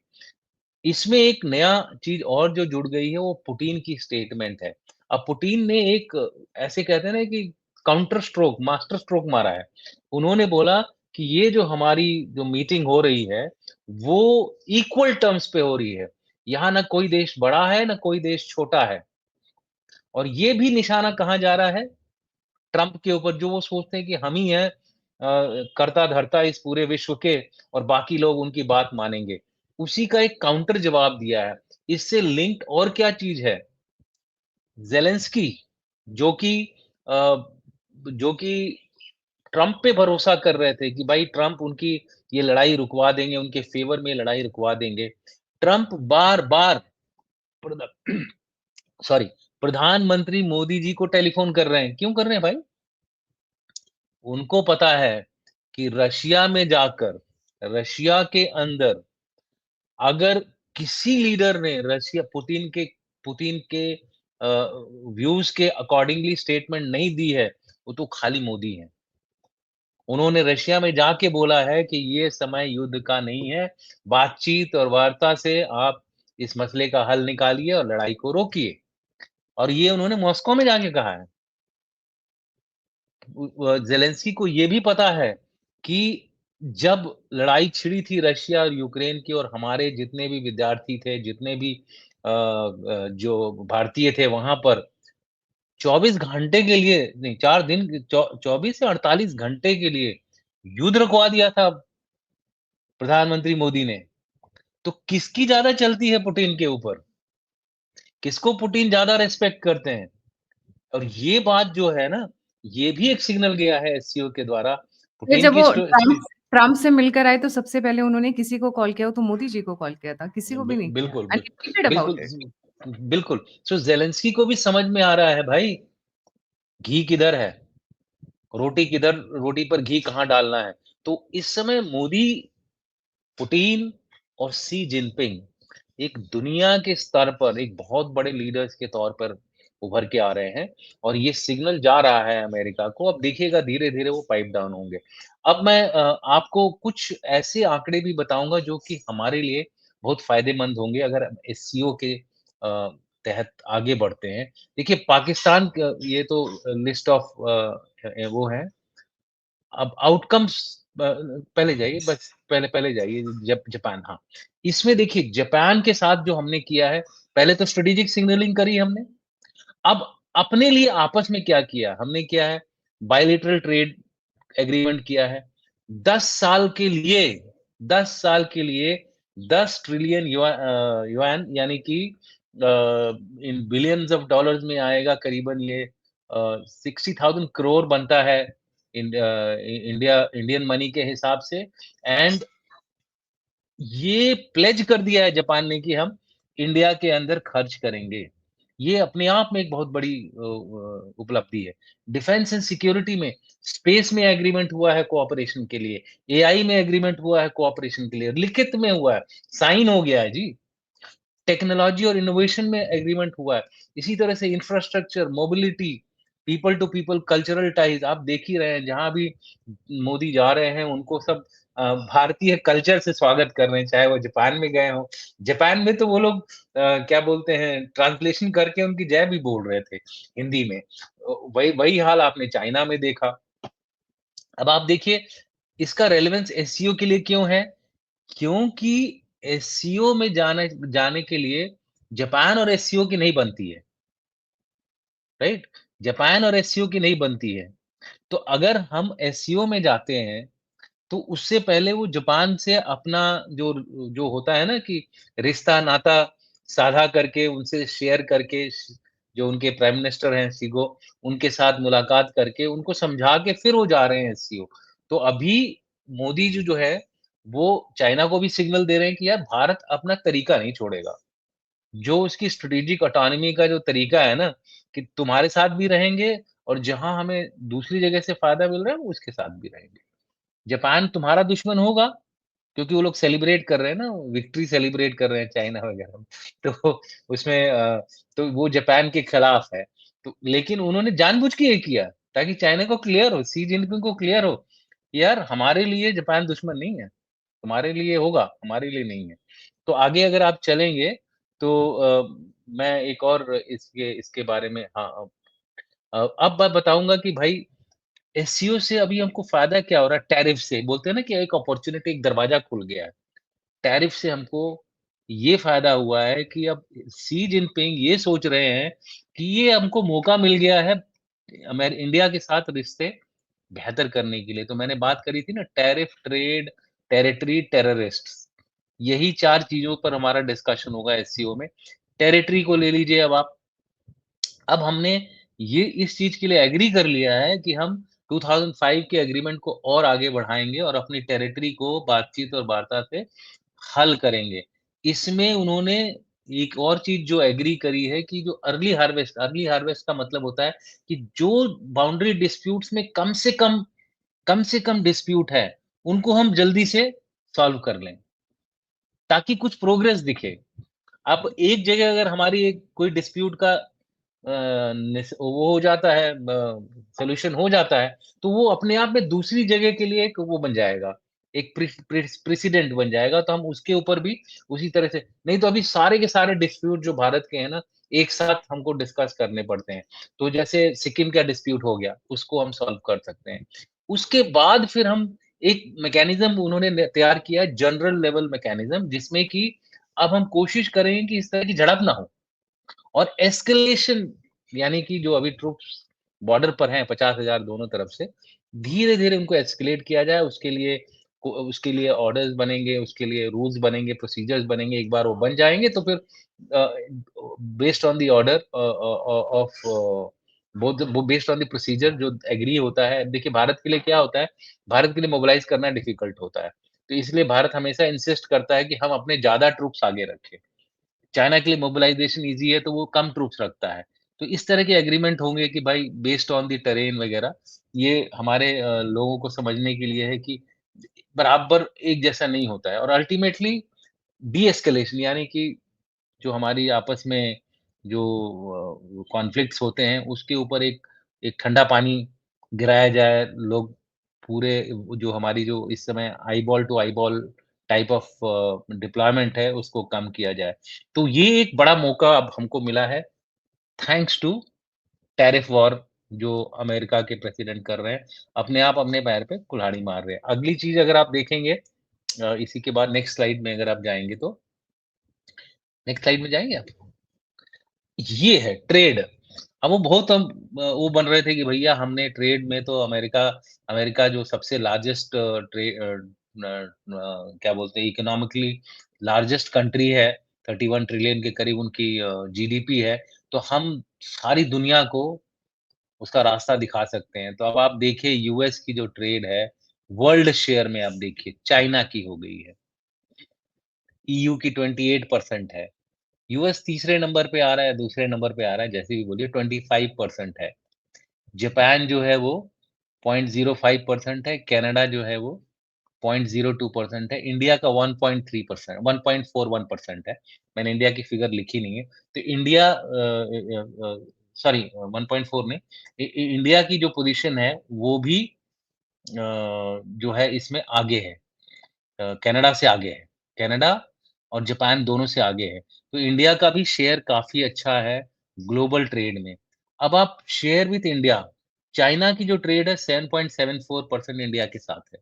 B: इसमें एक नया चीज़ और जो जुड़ गई है, वो पुतिन की स्टेटमेंट है। अब पुतिन ने एक ऐसे कहते हैं ना कि काउंटर स्ट्रोक, मास्टर स्ट्रोक मारा है। उन्होंने बोला कि ये जो हमारी जो मीटिंग हो रही है, वो इक्वल टर्म्स पे हो रही है। यहाँ ना कोई देश बड़ा है, ना कोई देश छोटा है। और ये भी निशाना कहाँ जा रहा है? ट्रम्प के ऊपर, जो वो सोचते हैं कि हम ही हैं कर्ता-धर्ता इस पूरे विश्व के और बाकी लोग उनकी बात मानेंगे। उसी का एक काउंटर जवाब दिया है। इससे लिंक्ड और क्या चीज़ है? ज़ेलेंस्की जो कि अ, जो कि ट्रम्प पे भरोसा कर रहे थे कि भाई ट्रम्प उनकी ये लड़ाई रुकवा देंगे, उनके फ़ेवर में लड़ाई रुकवा देंगे। ट्रम्प बार-बार प्रध सॉरी प्रधानमंत्री मोदी जी को टेलीफ़ोन कर रहे हैं। क्यों कर रहे हैं भाई? उनको पता है कि रशिया में जाकर, रशिया के अंदर अगर किसी लीडर ने रशिया पुतिन के व्यूज़ के अकॉर्डिंगली स्टेटमेंट नहीं दी है, वो तो खाली मोदी हैं। उन्होंने रशिया में जाके बोला है कि ये समय युद्ध का नहीं है, बातचीत और वार्ता से आप इस मसले का हल निकालिए और लड़ाई को रोकिए। और ये उन्होंने मॉस्को में जाके कहा है। ज़ेलेंस्की को ये भी पता है कि जब लड़ाई छिड़ी थी रशिया और यूक्रेन की और हमारे जितने भी विद्यार्थी थे, जितने भी जो भारतीय थे वहाँ पर 24 घंटे के लिए नहीं 4 दिन 24 से 48 घंटे के लिए युद्ध रुकवा दिया था प्रधानमंत्री मोदी ने। तो किसकी ज़्यादा चलती है पुतिन के ऊपर? किसको पुतिन ज़्यादा रिस्पेक्ट करते हैं? और ये बात जो है ना, ये भी एक सिग्नल गया है एससीओ के द्वारा।
A: फिर
B: पुतिन
A: जब
B: की
A: वो
B: स्टो स्टो
A: ट्रम्प ट्रम्प से मिलकर आए तो सबसे पहले उन्होंने किसी को कॉल किया, वो तो मोदी जी को कॉल किया था, किसी को भी नहीं किया
B: बिल्कुल,
A: एंड ही ट्वीटेड
B: बिल्कुल
A: अबाउट इट।
B: बिल्कुल। सो ज़ेलेंस्की को भी समझ में आ रहा है भाई, घी किधर है? रोटी पर घी कहाँ डालना है? तो इस समय मोदी, पुतिन और शी जिनपिंग एक दुनिया के स्तर पर एक बहुत बड़े लीडर्स के तौर पर उभर के आ रहे हैं और ये सिग्नल जा रहा है अमेरिका को। अब देखिएगा धीरे-धीरे वो पाइप डाउन होंगे। अब मैं आपको कुछ ऐसे आंकड़े भी बताऊँगा जो कि हमारे लिए बहुत फ़ायदेमंद होंगे अगर हम एससीओ के तहत आगे बढ़ते हैं। देखिए पाकिस्तान क ये तो लिस्ट ऑफ वो है। अब आउटकम्स पहले जाइए, बस पहले पहले जाइए जापान, हाँ। इसमें देखिए जापान के साथ जो हमने किया है, पहले तो स्ट्रेटेजिक सिग्नलिंग करी हमने। अब अपने लिए आपस में क्या किया? हमने किया है बायलैटरल ट्रेड एग्रीमेंट किया है। 10 साल के लिए 10 साल के लिए 10 ट्रिलियन युआन यानी कि इन बिलियंस ऑफ डॉलर्स में आएगा करीबन ये 60,000 करोड़ बनता है इंडियन मनी के हिसाब से एंड ये प्लेज कर दिया है जापान ने कि हम इंडिया के अंदर खर्च करेंगे। ये अपने आप में एक बहुत बड़ी उपलब्धि है। डिफेंस एंड सिक्योरिटी में, स्पेस में एग्रीमेंट हुआ है कोऑपरेशन के लिए, एआई में एग्रीमेंट हुआ है कोऑपरेशन के लिए, लिखित में हुआ है, साइन हो गया है जी। टेक्नोलॉजी और इनोवेशन में एग्रीमेंट हुआ है। इसी तरह से infrastructure, mobility, people to people cultural ties आप देख ही रहे हैं, जहाँ भी मोदी जा रहे हैं, उनको सब भारतीय कल्चर से स्वागत कर रहे हैं, चाहे वो जापान में गए हों। जापान में तो वो लोग क्या बोलते हैं, ट्रांसलेशन करके उनकी जय भी बोल रहे थे हिंदी में। वही वही हाल आपने चाइना में देखा। अब आप देखिए, इसका रेलेवेंस एससीओ के लिए क्यों है? क्योंकि एससीओ में जाने जाने के लिए जापान और एससीओ की नहीं बनती है, राइट? जापान और एससीओ की नहीं बनती है। तो अगर हम एससीओ में जाते हैं, तो उससे पहले वो जापान से अपना जो जो होता है ना कि रिश्ता-नाता साझा करके, उनसे शेयर करके, जो उनके प्राइम मिनिस्टर हैं शिगो, उनके साथ मुलाकात करके, उनको समझा के फिर वो जा रहे हैं एससीओ। तो अभी मोदी जी जो है, वो चाइना को भी सिग्नल दे रहे हैं कि यार भारत अपना तरीका नहीं छोड़ेगा। जो उसकी स्ट्रेटेजिक ऑटोनॉमी का जो तरीका है ना, कि तुम्हारे साथ भी रहेंगे और जहाँ हमें दूसरी जगह से फ़ायदा मिल रहा है, वो उसके साथ भी रहेंगे। जापान तुम्हारा दुश्मन होगा, क्योंकि वो लोग सेलिब्रेट कर रहे हैं ना, विक्ट्री सेलिब्रेट कर रहे हैं चाइना वगैरह में। तो उसमें तो वो जापान के खिलाफ है। तो लेकिन उन्होंने जानबूझ के ये किया, ताकि चाइना को क्लियर हो, शी जिनपिंग को क्लियर हो, कि यार हमारे लिए जापान दुश्मन नहीं है, तुम्हारे लिए होगा, हमारे लिए नहीं है। तो आगे अगर आप चलेंगे तो मैं एक और इसके इसके बारे में हाँ, अब मैं बताऊँगा कि भाई एससीओ से अभी हमको फ़ायदा क्या हो रहा है टैरिफ से, बोलते हैं ना कि एक अपॉर्च्युनिटी, एक दरवाज़ा खुल गया है। टैरिफ से हमको ये फ़ायदा हुआ है कि अब शी जिनपिंग ये सोच रहे हैं कि ये हमको मौका मिल गया है इंडिया के साथ रिश्ते बेहतर करने के लिए। तो मैंने बात करी थी ना टैरिफ, ट्रेड, टेरिटरी, टेररिस्ट्स, यही 4 चीज़ों पर हमारा डिस्कशन होगा एससीओ में। टेरिटरी को ले लीजिए अब हमने ये इस चीज़ के लिए एग्री कर लिया है कि हम 2005 के एग्रीमेंट को और आगे बढ़ाएँगे और अपनी टेरिटरी को बातचीत और वार्ता से हल करेंगे। इसमें उन्होंने एक और चीज़ जो एग्री करी है कि जो अर्ली हार्वेस्ट का मतलब होता है कि जो बाउंड्री डिस्प्यूट्स में कम से कम डिस्प्यूट है, उनको हम जल्दी से सॉल्व कर लें, ताकि कुछ प्रोग्रेस दिखे। अब एक जगह अगर हमारी एक कोई डिस्प्यूट का वो हो जाता है सॉल्यूशन हो जाता है, तो वो अपने आप में दूसरी जगह के लिए एक वो बन जाएगा, एक प्रेसिडेंट बन जाएगा, तो हम उसके ऊपर भी उसी तरह से नहीं तो अभी सारे के सारे डिस्प्यूट जो भारत के हैं ना, एक साथ हमको डिस्कस करने पड़ते हैं। तो जैसे सिक्किम का डिस्प्यूट हो गया, उसको हम सॉल्व कर सकते हैं। उसके बाद फिर हम एक मैकेनिज़्म उन्होंने तैयार किया है जनरल लेवल मैकेनिज़्म जिसमें कि अब हम कोशिश करेंगे कि इस तरह की झड़प ना हो। और एस्केलेशन यानी कि जो अभी ट्रूप्स बॉर्डर पर हैं 50,000 दोनों तरफ से, धीरे-धीरे उनको एस्केलेट किया जाए, उसके लिए ऑर्डर्स बनेंगे, उसके लिए रूल्स बनेंगे, प्रोसीजर्स बनेंगे, एक बार वो बन जाएँगे तो फिर uh, based on the order of both वो बेस्ड ऑन द प्रोसीजर जो एग्री होता है देखिए भारत के लिए क्या होता है, भारत के लिए मोबिलाइज़ करना डिफ़िकल्ट होता है। तो इसलिए भारत हमेशा इंसिस्ट करता है कि हम अपने ज़्यादा ट्रूप्स आगे रखें। चाइना के लिए मोबिलाइज़ेशन ईज़ी है, तो वो कम ट्रूप्स रखता है। तो इस तरह के एग्रीमेंट होंगे कि भाई बेस्ड ऑन द टेरेन वगैरह, ये हमारे लोगों को समझने के लिए है कि बराबर एक जैसा नहीं होता है और अल्टीमेटली डी-एस्केलेशन यानी कि जो हमारी आपस में जो कॉन्फ्लिक्ट्स होते हैं, उसके ऊपर एक एक ठंडा पानी गिराया जाए, लोग पूरे जो हमारी जो इस समय eyeball to eyeball type of deployment है, उसको कम किया जाए। तो ये एक बड़ा मौका अब हमको मिला है, थैंक्स टू टैरिफ वॉर जो अमेरिका के प्रेसिडेंट कर रहे हैं, अपने आप अपने पैर पे कुल्हाड़ी मार रहे हैं। अगली चीज़ अगर आप देखेंगे इसी के बाद नेक्स्ट स्लाइड में अगर आप जाएँगे तो नेक्स्ट स्लाइड में जाएँगे आप? ये है ट्रेड। अब वो बहुत हम वो बन रहे थे कि भैया हमने ट्रेड में तो अमेरिका अमेरिका जो सबसे लार्जेस्ट क्या बोलते हैं इकोनॉमिकली लार्जेस्ट कंट्री है, 31 ट्रिलियन के करीब उनकी जीडीपी है, तो हम सारी दुनिया को उसका रास्ता दिखा सकते हैं। तो अब आप देखिए यूएस की जो ट्रेड है, वर्ल्ड शेयर में आप देखिए चाइना की हो गई है, ईयू की 28% है। यूएस तीसरे नंबर पे आ रहा है, दूसरे नंबर पे आ रहा है, जैसे भी बोलिए 25% है। जापान जो है वो 0.05% है, कनाडा जो है वो 0.02% है, इंडिया का 1.3% 1.41% है। मैंने इंडिया की फिगर लिखी नहीं है। तो इंडिया सॉरी 1.4 नहीं, इंडिया की जो पोज़ीशन है वो भी जो है इसमें आगे है। कनाडा से आगे है। कनाडा और जापान दोनों से आगे है। तो इंडिया का भी शेयर काफ़ी अच्छा है ग्लोबल ट्रेड में। अब आप शेयर विथ इंडिया, चाइना की जो ट्रेड है 7.74% इंडिया के साथ है।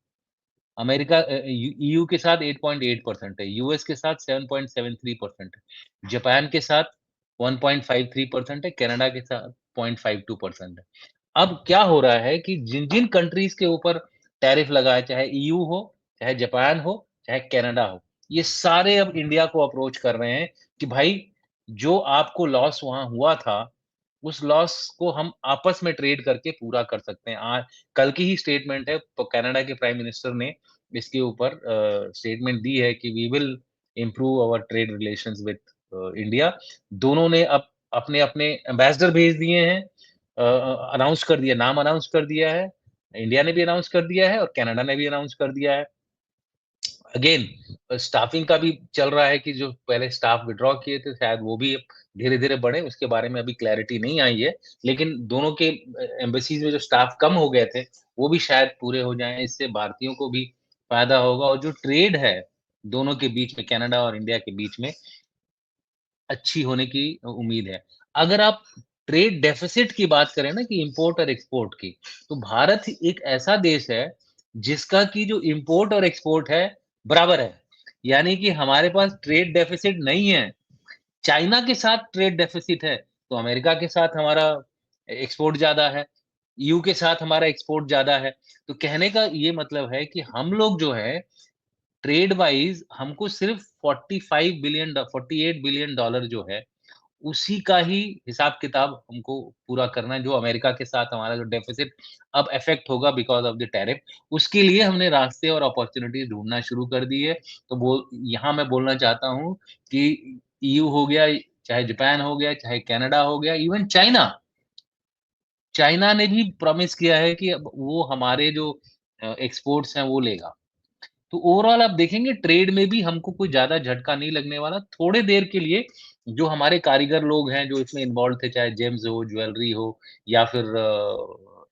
B: अमेरिका ईयू के साथ 8.8% है, यूएस के साथ 7.73% है, जापान के साथ 1.53% है, कनाडा के साथ 0.52% है। अब क्या हो रहा है कि जिन-जिन कंट्रीज़ के ऊपर टैरिफ लगा है, चाहे ईयू हो, चाहे जापान हो, चाहे कनाडा हो, ये सारे अब इंडिया को अप्रोच कर रहे हैं कि भाई जो आपको लॉस वहाँ हुआ था, उस लॉस को हम आपस में ट्रेड करके पूरा कर सकते हैं। कल की ही स्टेटमेंट है, तो कनाडा के प्राइम मिनिस्टर ने इसके ऊपर स्टेटमेंट दी है कि we will improve our trade relations with India. दोनों ने अब अपने-अपने एम्बेसडर भेज दिए हैं। अनाउंस कर दिया, नाम अनाउंस कर दिया है। इंडिया ने भी अनाउंस कर दिया है और कनाडा ने भी अनाउंस कर दिया है। अगेन स्टाफिंग का भी चल रहा है कि जो पहले स्टाफ विथड्रॉ किए थे, शायद वो भी धीरे-धीरे बढ़े, उसके बारे में अभी क्लैरिटी नहीं आई है। लेकिन दोनों के एम्बेसीज़ में जो स्टाफ कम हो गए थे, वो भी शायद पूरे हो जाएँ। इससे भारतीयों को भी फ़ायदा होगा और जो ट्रेड है, दोनों के बीच में, कनाडा और इंडिया के बीच में, अच्छी होने की उम्मीद है। अगर आप ट्रेड डेफ़िसिट की बात करें ना कि इम्पोर्ट और एक्सपोर्ट की, तो भारत एक ऐसा देश है, जिसका कि जो इम्पोर्ट और एक्सपोर्ट है, बराबर है। यानी कि हमारे पास ट्रेड डेफ़िसिट नहीं है। चाइना के साथ ट्रेड डेफ़िसिट है, तो अमेरिका के साथ हमारा एक्सपोर्ट ज़्यादा है, ईयू के साथ हमारा एक्सपोर्ट ज़्यादा है। तो कहने का ये मतलब है कि हम लोग जो है ट्रेड वाइज़ हमको सिर्फ़ 45 बिलियन डॉ 48 बिलियन डॉलर जो है, उसी का ही हिसाब-किताब हमको पूरा करना है, जो अमेरिका के साथ हमारा जो डेफ़िसिट अब अफ़ेक्ट होगा बिकॉज़ ऑफ़ द टैरिफ, उसके लिए हमने रास्ते और अपॉर्च्युनिटीज़ ढूँढना शुरू कर दी है। तो वो यहाँ मैं बोलना चाहता हूँ कि ईयू हो गया, चाहे जापान हो गया, चाहे कनाडा हो गया, इवन चाइना, चाइना ने भी प्रॉमिस किया है कि अब वो हमारे जो एक्सपोर्ट्स हैं, वो लेगा। तो ओवरऑल आप देखेंगे ट्रेड में भी हमको कोई ज़्यादा झटका नहीं लगने वाला। थोड़े देर के लिए जो हमारे कारीगर लोग हैं, जो इसमें इन्वॉल्व थे, चाहे जेम्स हो, ज्वेलरी हो या फिर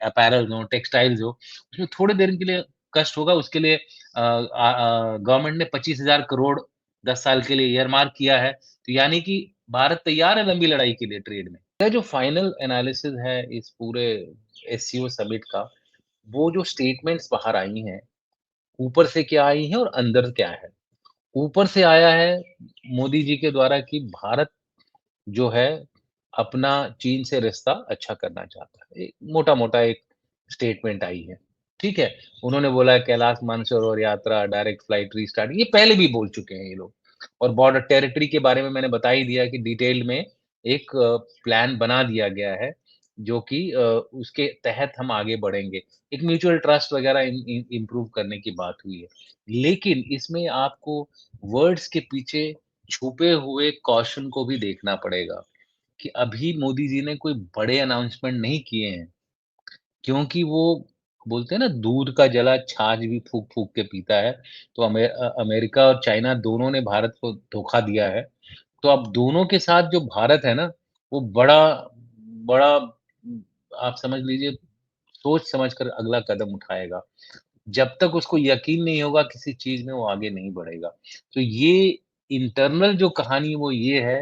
B: अपैरल्स हो, टेक्सटाइल्स हो, उसमें थोड़ी देर के लिए कष्ट होगा। उसके लिए गवर्नमेंट ने 25,000 करोड़ 10 साल के लिए ईयरमार्क किया है। तो यानी कि भारत तैयार है लंबी लड़ाई के लिए ट्रेड में। यह जो फाइनल एनालिसिस है इस पूरे एससीओ समिट का, वो जो स्टेटमेंट्स बाहर आई हैं, ऊपर से क्या आई हैं और अंदर क्या है। ऊपर से आया है मोदी जी के द्वारा कि भारत जो है अपना चीन से रिश्ता अच्छा करना चाहता है। एक मोटा-मोटा एक स्टेटमेंट आई है, ठीक है? उन्होंने बोला है कैलाश मानसरोवर यात्रा, डायरेक्ट फ्लाइट रीस्टार्ट, ये पहले भी बोल चुके हैं ये लोग। और बॉर्डर टेरिटरी के बारे में मैंने बता ही दिया कि डिटेल में एक प्लान बना दिया गया है, जो कि उसके तहत हम आगे बढ़ेंगे। एक म्यूचुअल ट्रस्ट वगैरह इम्प्रूव करने की बात हुई है। लेकिन इसमें आपको वर्ड्स के पीछे छुपे हुए कॉशन को भी देखना पड़ेगा। कि अभी मोदी जी ने कोई बड़े अनाउंसमेंट नहीं किए हैं, क्योंकि वो बोलते हैं ना दूध का जला छाछ भी फूँक-फूँक के पीता है। तो अमेरिका और चाइना दोनों ने भारत को धोखा दिया है। तो अब दोनों के साथ जो भारत है ना, वो बड़ा बड़ा आप समझ लीजिए सोच समझ कर अगला कदम उठाएगा। जब तक उसको यकीन नहीं होगा किसी चीज़ में वो आगे नहीं बढ़ेगा। तो ये इंटरनल जो कहानी वो ये है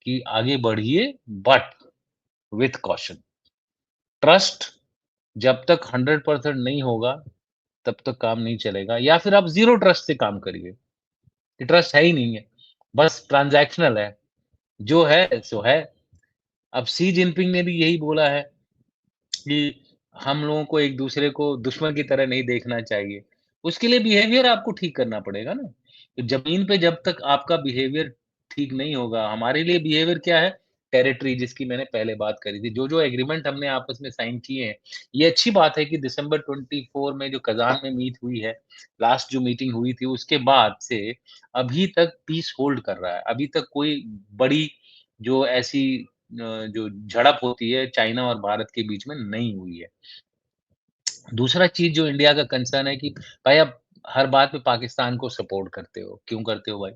B: कि आगे बढ़िए बट विथ कॉशन। ट्रस्ट जब तक 100% नहीं होगा, तब तक काम नहीं चलेगा या फिर आप ज़ीरो ट्रस्ट से काम करिए, कि ट्रस्ट है ही नहीं है, बस ट्रांज़ैक्शनल है, जो है सो है। अब शी जिनपिंग ने भी यही बोला है कि हम लोगों को एक-दूसरे को दुश्मन की तरह नहीं देखना चाहिए। उसके लिए बिहेवियर आपको ठीक करना पड़ेगा ना। तो ज़मीन पे जब तक आपका बिहेवियर ठीक नहीं होगा, हमारे लिए बिहेवियर क्या है? टेरिटरी जिसकी मैंने पहले बात करी थी। जो-जो एग्रीमेंट हमने आपस में साइन किए हैं, ये अच्छी बात है कि दिसंबर 24 में जो कज़ान में मीट हुई है, लास्ट जो मीटिंग हुई थी, उसके बाद से अभी तक पीस होल्ड कर रहा है। अभी तक कोई बड़ी जो ऐसी जो झड़प होती है चाइना और भारत के बीच में नहीं हुई है। दूसरा चीज़ जो इंडिया का कंसर्न है कि भाई आप हर बात में पाकिस्तान को सपोर्ट करते हो, क्यों करते हो भाई?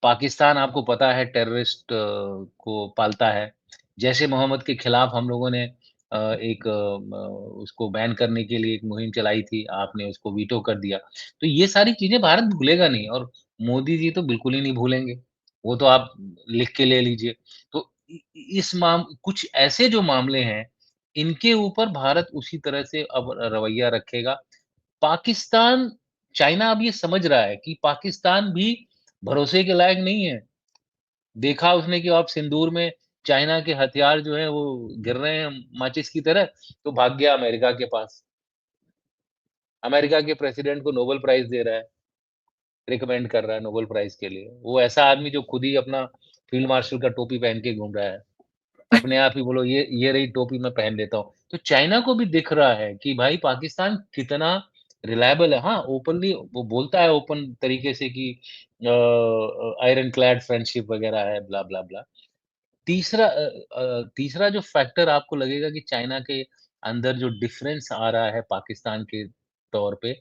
B: पाकिस्तान आपको पता है टेररिस्ट को पालता है। जैश-ए-मोहम्मद के खिलाफ हम लोगों ने एक उसको बैन करने के लिए एक मुहिम चलाई थी, आपने उसको वीटो कर दिया। तो ये सारी चीज़ें भारत भूलेगा नहीं और मोदी जी तो बिल्कुल ही नहीं भूलेंगे। वो तो आप लिख के ले लीजिए। तो इस कुछ ऐसे जो मामले हैं, इनके ऊपर भारत उसी तरह से अब रवैया रखेगा। पाकिस्तान चाइना अब ये समझ रहा है कि पाकिस्तान भी भरोसे के लायक नहीं है। देखा उसने कि आप सिंदूर में चाइना के हथियार जो हैं वो गिर रहे हैं माचिस की तरह, तो भाग गया अमेरिका के पास। अमेरिका के प्रेसिडेंट को नोबेल प्राइज़ दे रहा है, रिकमेंड कर रहा है नोबेल प्राइज़ के लिए। वो ऐसा आदमी जो खुद ही अपना फील्ड मार्शल का टोपी पहन के घूम रहा है। अपने आप ही बोलो ये रही टोपी मैं पहन लेता हूँ। तो चाइना को भी दिख रहा है कि भाई पाकिस्तान कितना रिलायबल है। हाँ, ओपनली वो बोलता है ओपन तरीके से कि आयरन क्लैड फ्रेंडशिप वगैरह है ब्ला। तीसरा जो फैक्टर आपको लगेगा कि चाइना के अंदर जो डिफरेंस आ रहा है पाकिस्तान के तौर पे,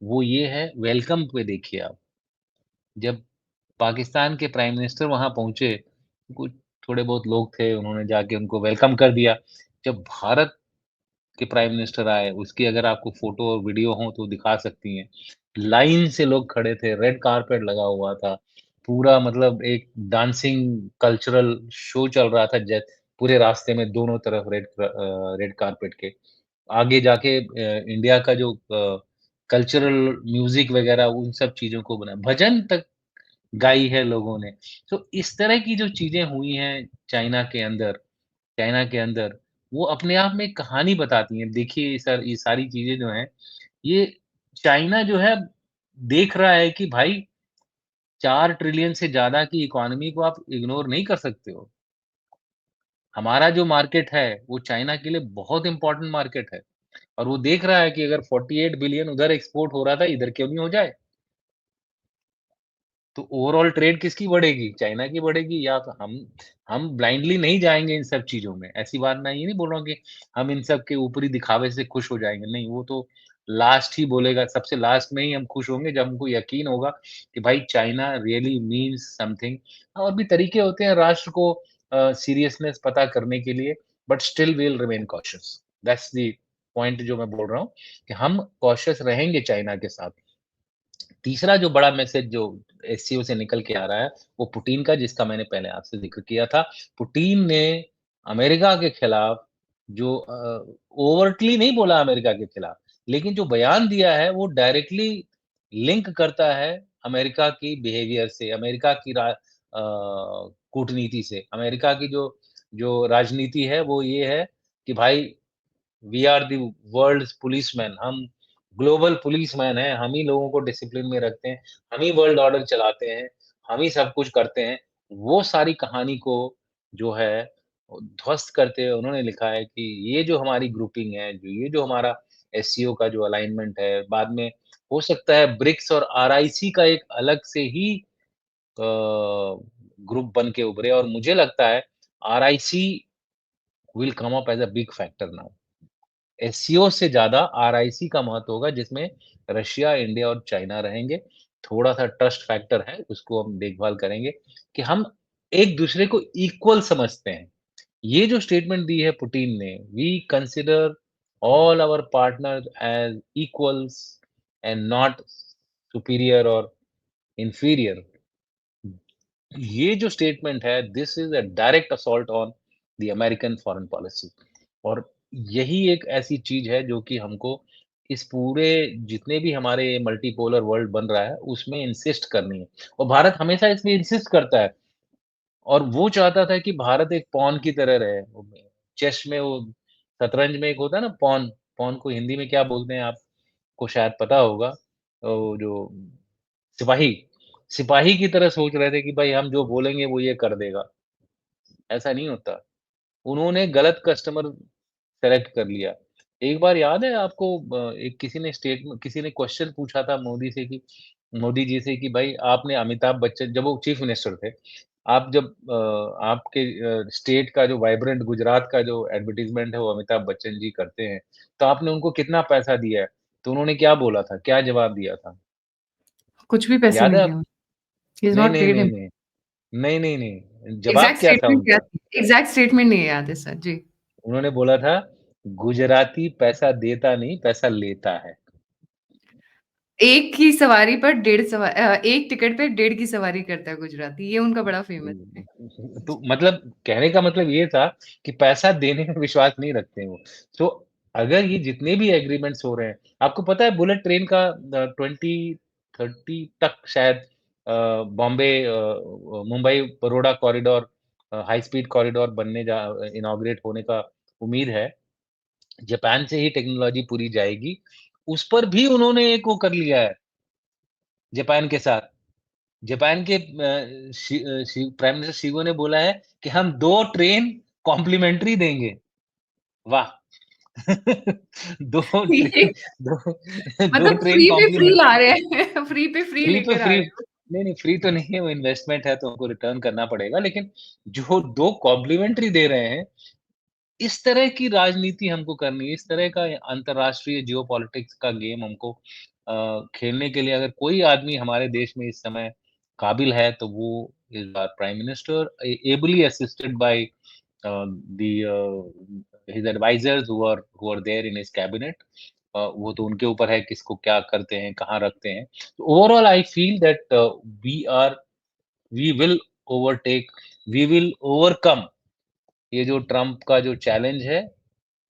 B: वो ये है वेलकम पे देखिए आप। जब पाकिस्तान के प्राइम मिनिस्टर वहाँ पहुँचे, कुछ थोड़े बहुत लोग थे, उन्होंने जाके उनको वेलकम कर दिया। जब भारत के प्राइम मिनिस्टर आए, उसकी अगर आपको फ़ोटो और वीडियो हो तो दिखा सकती हैं। लाइन से लोग खड़े थे, रेड कारपेट लगा हुआ था। पूरा मतलब एक डांसिंग कल्चरल शो चल रहा था पूरे रास्ते में दोनों तरफ रेड कारपेट के। आगे जाके इंडिया का जो कल्चरल म्यूज़िक वगैरह उन सब चीज़ों को बना भजन तक गाई है लोगों ने। तो इस तरह की जो चीज़ें हुई हैं चाइना के अंदर, वो अपने आप में एक कहानी बताती हैं। देखिए ये सारी चीज़ें जो हैं, ये चाइना जो है देख रहा है कि भाई 4 ट्रिलियन से ज़्यादा की इकोनॉमी को आप इग्नोर नहीं कर सकते हो। हमारा जो मार्केट है, वो चाइना के लिए बहुत इम्पोर्टेंट मार्केट है और वो देख रहा है कि अगर 48 बिलियन उधर एक्सपोर्ट हो रहा था, इधर क्यों नहीं हो जाए? तो ओवरऑल ट्रेड किसकी बढ़ेगी? चाइना की बढ़ेगी या तो हम ब्लाइंडली नहीं जाएँगे इन सब चीज़ों में। ऐसी बात मैं ये नहीं बोल रहा हूँ कि हम इन सब के ऊपरी दिखावे से खुश हो जाएँगे, नहीं वो तो लास्ट ही बोलेगा, सबसे लास्ट में ही हम खुश होंगे जब हमको यकीन होगा कि भाई चाइना रियली मीन्स समथिंग। और भी तरीके होते हैं राष्ट्र को सीरियसनेस पता करने के लिए, but still we will remain cautious. That's the point जो मैं बोल रहा हूँ कि हम कॉशियस रहेंगे चाइना के साथ। तीसरा जो बड़ा मैसेज जो एससीओ से निकल के आ रहा है, वो पुतिन का जिसका मैंने पहले आपसे ज़िक्र किया था। पुतिन ने अमेरिका के खिलाफ जो ओवरटली नहीं बोला अमेरिका के खिलाफ, लेकिन जो बयान दिया है वो डायरेक्टली लिंक करता है अमेरिका की बिहेवियर से, अमेरिका की कूटनीति से। अमेरिका की जो जो राजनीति है वो ये है कि भाई we are the world's policeman हम ग्लोबल पुलिसमैन हैं, हम ही लोगों को डिसिप्लिन में रखते हैं, हम ही वर्ल्ड ऑर्डर चलाते हैं, हम ही सब कुछ करते हैं। वो सारी कहानी को जो है ध्वस्त करते हुए उन्होंने लिखा है कि ये जो हमारी ग्रुपिंग है, जो ये जो हमारा एससीओ का जो अलाइनमेंट है, बाद में हो सकता है ब्रिक्स और आरआईसी का एक अलग से ही ग्रुप बन के उभरे और मुझे लगता है RIC will come up as a big factor now. SCO से ज़्यादा आरआईसी का महत्व होगा जिसमें रशिया, इंडिया और चाइना रहेंगे। थोड़ा-सा ट्रस्ट फैक्टर है, उसको हम देखभाल करेंगे कि हम एक-दूसरे को इक्वल समझते हैं। ये जो स्टेटमेंट दी है पुतिन ने, we consider all our partner as equals and not superior और इंफीरियर। ये जो स्टेटमेंट है this is a direct assault on the American foreign policy और यही एक ऐसी चीज़ है जो कि हमको इस पूरे जितने भी हमारे मल्टीपोलर वर्ल्ड बन रहा है उसमें इंसिस्ट करनी है और भारत हमेशा इसमें इंसिस्ट करता है और वो चाहता था कि भारत एक पॉन की तरह रहे। चेस में वो शतरंज में एक होता है ना पॉन, पॉन को हिंदी में क्या बोलते हैं आपको शायद पता होगा। वो जो सिपाही, सिपाही की तरह सोच रहे थे कि भाई हम जो बोलेंगे वो ये कर देगा, ऐसा नहीं होता। उन्होंने गलत कस्टमर सेलेक्ट कर लिया। एक बार याद है आपको एक किसी ने क्वेश्चन पूछा था मोदी से कि मोदी जी से कि भाई आपने अमिताभ बच्चन जब वो चीफ मिनिस्टर थे, आप जब आपके स्टेट का जो वाइब्रेंट गुजरात का जो एडवर्टाइज़मेंट है वो अमिताभ बच्चन जी करते हैं, तो आपने उनको कितना पैसा दिया है? तो उन्होंने क्या बोला था? क्या जवाब दिया था?
A: कुछ भी पैसे
B: याद
A: नहीं
B: है
A: दिए
B: आप?
A: उन्होंने। ही इज़
B: नहीं,
A: नॉट
B: नहीं,
A: पेड
B: नहीं,
A: हिम।
B: नहीं। नहीं, नहीं, नहीं। जवाब
A: एग्ज़ैक्ट
B: क्या था
A: स्टेटमेंट क्या
B: उनका?
A: थी? एग्ज़ैक्ट स्टेटमेंट नहीं याद है सर। जी।
B: उन्होंने बोला था, गुजराती पैसा देता नहीं, पैसा लेता है।
A: एक की सवारी पर एक टिकट पे डेढ़ की सवारी करता है गुजराती, ये उनका बड़ा फ़ेमस है।
B: तो मतलब कहने का मतलब ये था कि पैसा देने में विश्वास नहीं रखते हैं वो। तो अगर ये जितने भी एग्रीमेंट्स हो रहे हैं, आपको पता है बुलेट ट्रेन का 2030 तक शायद Bombay Mumbai Baroda corridor high speed corridor बनने जा इनॉग्रेट होने का उम्मीद है। जापान से ही टेक्नोलॉजी पूरी जाएगी। उस पर भी उन्होंने एक वो कर लिया है जापान के साथ। जापान के प्राइम मिनिस्टर शिगो ने बोला है कि हम 2 ट्रेन कॉम्प्लीमेंट्री देंगे। वाह! 2
A: ये
B: ट्रेन 2 2
A: मतलब
B: ट्रेन
A: फ्री पे फ्री
B: कॉम्प्लीमेंट
A: ला रहे हैं, फ्री पे फ्री
B: फ्री पे
A: लेकर आ
B: फ्री
A: रहे हो।
B: नहीं, नहीं फ्री तो नहीं है, वो इन्वेस्टमेंट है तो उनको रिटर्न करना पड़ेगा। लेकिन जो 2 कॉम्प्लीमेंट्री दे रहे हैं, इस तरह की राजनीति हमको करनी है, इस तरह का अंतर्राष्ट्रीय जियोपॉलिटिक्स का गेम हमको खेलने के लिए अगर कोई आदमी हमारे देश में इस समय काबिल है, तो वो is our prime minister ably assisted by his advisers who are there in his cabinet. वो तो उनके ऊपर है किसको क्या करते हैं, कहाँ रखते हैं। तो overall I feel that we are we will overtake we will overcome ये जो ट्रम्प का जो चैलेंज है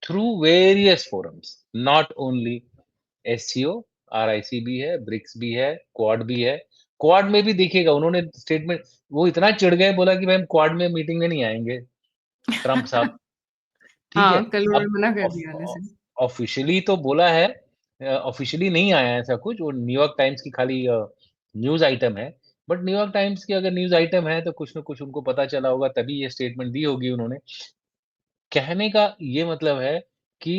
B: through various forums, not only SCO, RIC भी है, ब्रिक्स भी है, क्वाड भी है। क्वाड में भी देखिएगा उन्होंने स्टेटमेंट वो इतना चिढ़ गए बोला कि भाई हम क्वाड में मीटिंग में नहीं आएँगे, ट्रम्प साहब, ठीक है?
A: हाँ, कल उन्होंने
B: अब
A: मना कर
B: ऑफ
A: दिया आने से।
B: ऑफ़िशियली तो बोला है ऑफ़िशियली नहीं आया है ऐसा कुछ, वो न्यूयॉर्क टाइम्स की खाली न्यूज़ आइटम है। बट न्यूयॉर्क टाइम्स की अगर न्यूज़ आइटम है तो कुछ न कुछ उनको पता चला होगा तभी ये स्टेटमेंट दी होगी उन्होंने। कहने का ये मतलब है कि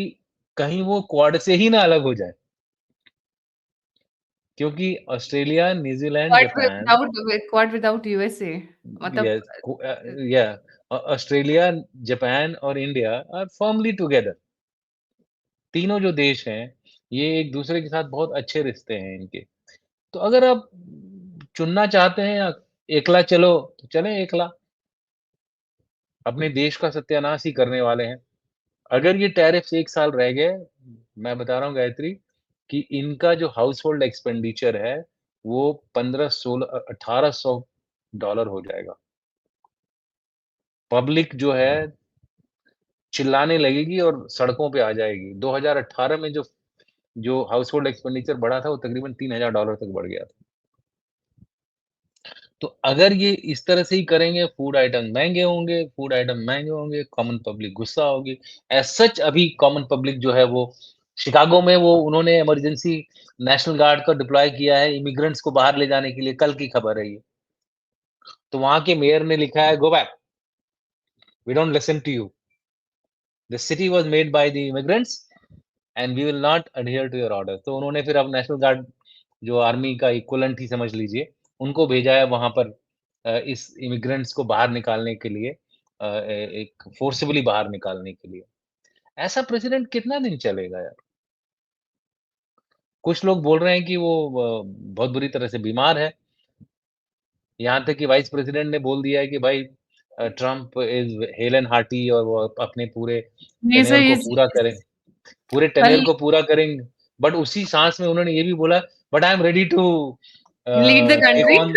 B: कहीं वो क्वाड से ही ना अलग हो जाए, क्योंकि Australia, New Zealand, Japan
A: quad without USA मतलब
B: यस या ऑस्ट्रेलिया, जापान और इंडिया आर फर्मली टुगेदर। तीनों जो देश हैं, ये एक दूसरे के साथ बहुत अच्छे रिश्ते हैं इनके। तो अगर आप चुनना चाहते हैं या एकला चलो, तो चलें एकला। अपने देश का सत्यानाश ही करने वाले हैं। अगर ये टैरिफ्स 1 साल रह गए, मैं बता रहा हूँ गायत्री कि इनका जो हाउसहोल्ड एक्सपेंडिचर है, वो 1800 हो जाएगा। पब्लिक जो है चिल्लाने लगेगी और सड़कों पे आ जाएगी। 2018 में जो जो हाउसहोल्ड एक्सपेंडिचर बढ़ा था, वो तकरीबन $3000 तक बढ़ गया था। तो अगर ये इस तरह से ही करेंगे, फूड आइटम महँगे होंगे, कॉमन पब्लिक गुस्सा होगी। एज़ सच अभी कॉमन पब्लिक जो है वो शिकागो में वो उन्होंने इमरजेंसी नेशनल गार्ड को डिप्लॉय किया है इमिग्रेंट्स को बाहर ले जाने के लिए, कल की खबर है ये। तो वहाँ के मेयर ने लिखा है, "go back, we don't listen to you. The city was made by the immigrants and we will not adhere to your order." तो उन्होंने फिर अब नेशनल गार्ड जो आर्मी का इक्विवेलेंट ही समझ लीजिए, उनको भेजा है वहाँ पर इस इमिग्रेंट्स को बाहर निकालने के लिए एक फोर्सिबली बाहर निकालने के लिए। ऐसा प्रेसिडेंट कितना दिन चलेगा यार? कुछ लोग बोल रहे हैं कि वो बहुत बुरी तरह से बीमार है। यहाँ तक कि वाइस प्रेसिडेंट ने बोल दिया है कि भाई Trump is hello and hearty और वो अपने पूरे
A: नेज़र
B: टेन्योर को
A: इज़
B: पूरा करें पूरे
A: कल
B: टेन्योर को पूरा करेंगे। बट उसी साँस में उन्होंने ये भी बोला, but I am ready to
A: lead the
B: take
A: country.
B: On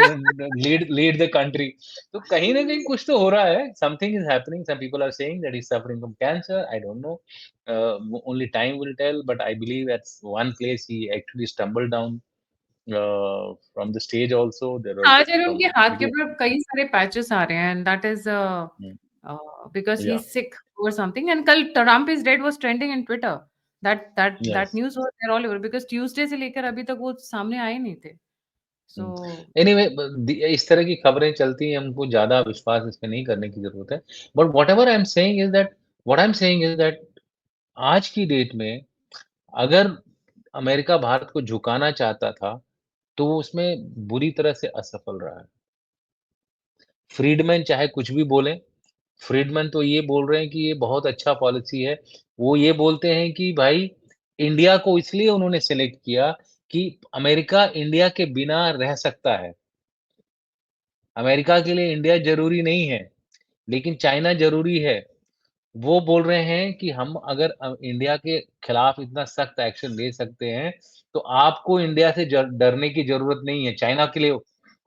B: lead lead the country. तो कहीं न कहीं कुछ तो हो रहा है, something is happening, some people are saying that he is suffering from cancer, I don't know, only time will tell, but I believe at one place he actually stumbled down from the stage also. There was
A: आज
B: some
A: उनके हाथ के
B: video.
A: ऊपर कई सारे पैचेस आ रहे हैं and that is
B: Mm,
A: because he
B: yeah,
A: is sick और समथिंग एंड कल Trump is dead was trending in Twitter. That
B: yes.
A: News was there all over because Tuesday से लेकर अभी तक वो सामने आए नहीं थे।
B: हुँ।
A: सो
B: एनीवे इस तरह की खबरें चलती हैं, हमको ज़्यादा विश्वास इस पे नहीं करने की ज़रूरत है। But whatever I am saying is that what I am saying is that आज की डेट में अगर अमेरिका भारत को झुकाना चाहता था, तो वो उसमें बुरी तरह से असफल रहा है। फ्रीडमैन चाहे कुछ भी बोलें, फ्रीडमैन तो ये बोल रहे हैं कि ये बहुत अच्छा पॉलिसी है। वो ये बोलते हैं कि भाई इंडिया को इसलिए उन्होंने सेलेक्ट किया कि अमेरिका इंडिया के बिना रह सकता है। अमेरिका के लिए इंडिया ज़रूरी नहीं है, लेकिन चाइना ज़रूरी है। वो बोल रहे हैं कि हम अगर इंडिया के खिलाफ इतना सख्त एक्शन ले सकते हैं, तो आपको इंडिया से डरने की ज़रूरत नहीं है। चाइना के लिए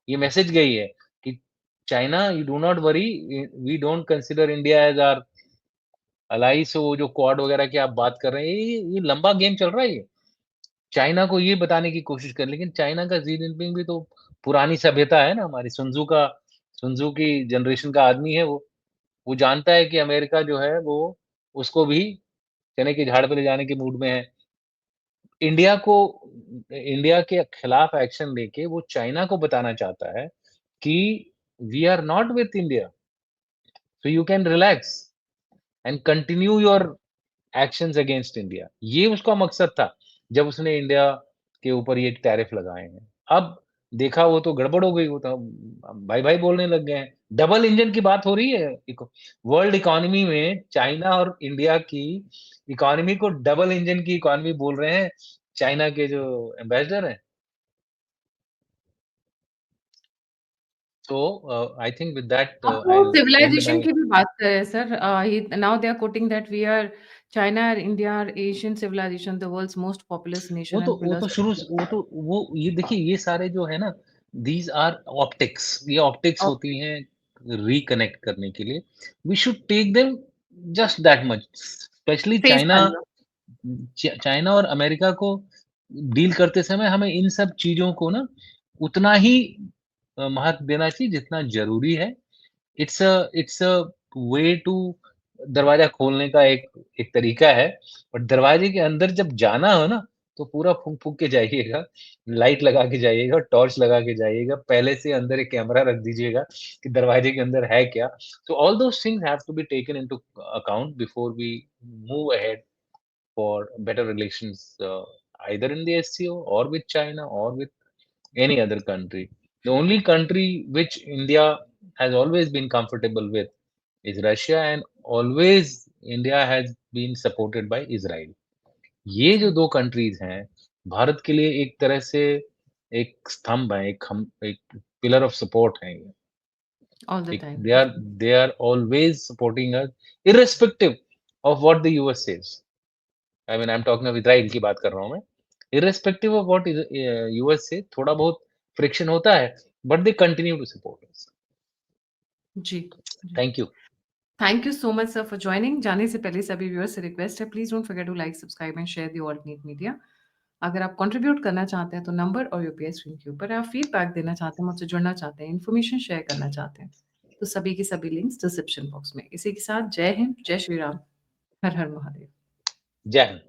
B: ये मैसेज गई है कि China you do not worry we don't consider India as our ally. So वो जो क्वाड वगैरह की आप बात कर रहे हैं, ये लंबा गेम चल रहा है ये। चाइना को ये बताने की कोशिश कर लेकिन चाइना का शी जिनपिंग भी तो पुरानी सभ्यता है ना हमारी, सुन त्ज़ू की जनरेशन का आदमी है वो। वो जानता है कि अमेरिका जो है वो उसको भी चने के झाड़ पे ले जाने के मूड में है। इंडिया को इंडिया के खिलाफ एक्शन लेके वो चाइना को बताना चाहता है कि we are not with India, so you can relax and continue your actions against India. ये उसका मकसद था, जब उसने इंडिया के ऊपर ये टैरिफ लगाए हैं। अब देखा वो तो गड़बड़ हो गई, वो तो भाई-भाई बोलने लग गए हैं। डबल इंजन की बात हो रही है। वर्ल्ड इकोनॉमी में चाइना और इंडिया की इकोनॉमी को डबल इंजन की इकोनॉमी बोल रहे हैं, चाइना के जो एम्बेसडर हैं। So, I think with that,
A: अब तो
B: I'll end
A: सिविलाइजेशन
B: my
A: की भी बात कर रहे हैं sir. He now they are quoting that we are China और India are Asian civilisation, the world's most populous nation and
B: वो तो
A: पिलर्स
B: शुरू से वो ये देखिए ये सारे जो है ना, दीज़ आर ऑप्टिक्स, ये ऑप्टिक्स
A: ऑफ
B: होती हैं रिकनेक्ट करने के लिए। We should take them just that much, specially
A: face value.
B: China और अमेरिका को डील करते समय हमें इन सब चीज़ों को ना उतना ही महत्व देना चाहिए जितना ज़रूरी है। इट्स अ वे टू दरवाज़ा खोलने का एक एक तरीका है, बट दरवाजे के अंदर जब जाना हो ना, तो पूरा फूँक-फूँक के जाइएगा, लाइट लगा के जाइएगा, टॉर्च लगा के जाइएगा, पहले से अंदर एक कैमरा रख दीजिएगा कि दरवाजे के अंदर है क्या? So all those things have to be taken into account before we move ahead for better relations, either in the SCO or with China or with any other country. The only country which India has always been comfortable with is Russia, and always India has been supported by Israel. ये जो
A: जी,
B: 2 कंट्रीज़ हैं, भारत के लिए एक तरह से एक स्तंभ है, एक पिलर ऑफ सपोर्ट हैं ये।
A: ऑल द
B: एक
A: time.
B: They are always supporting us irrespective of what the US says. I mean I am talking of Israel की बात कर रहा हूँ मैं। इर्रेस्पेक्टिव ऑफ व्हाट यूएस से थोड़ा बहुत फ्रिक्शन होता है, but they continue to support us.
A: जी, जी।
B: Thank you.
A: Thank you so much sir for joining. जाने से पहले सभी व्यूअर्स से रिक्वेस्ट है, please don't forget to like, subscribe and share the alternate media. अगर आप कंट्रीब्यूट करना चाहते हैं तो नंबर और यूपीआई स्क्रीन के ऊपर है। आप फीडबैक देना चाहते हैं, मुझसे जुड़ना चाहते हैं, इन्फॉर्मेशन शेयर करना चाहते हैं, तो सभी के सभी लिंक्स डिस्क्रिप्शन बॉक्स में। इसी के साथ जय हिंद, जय श्री राम, हर हर महादेव।
B: जय हिंद।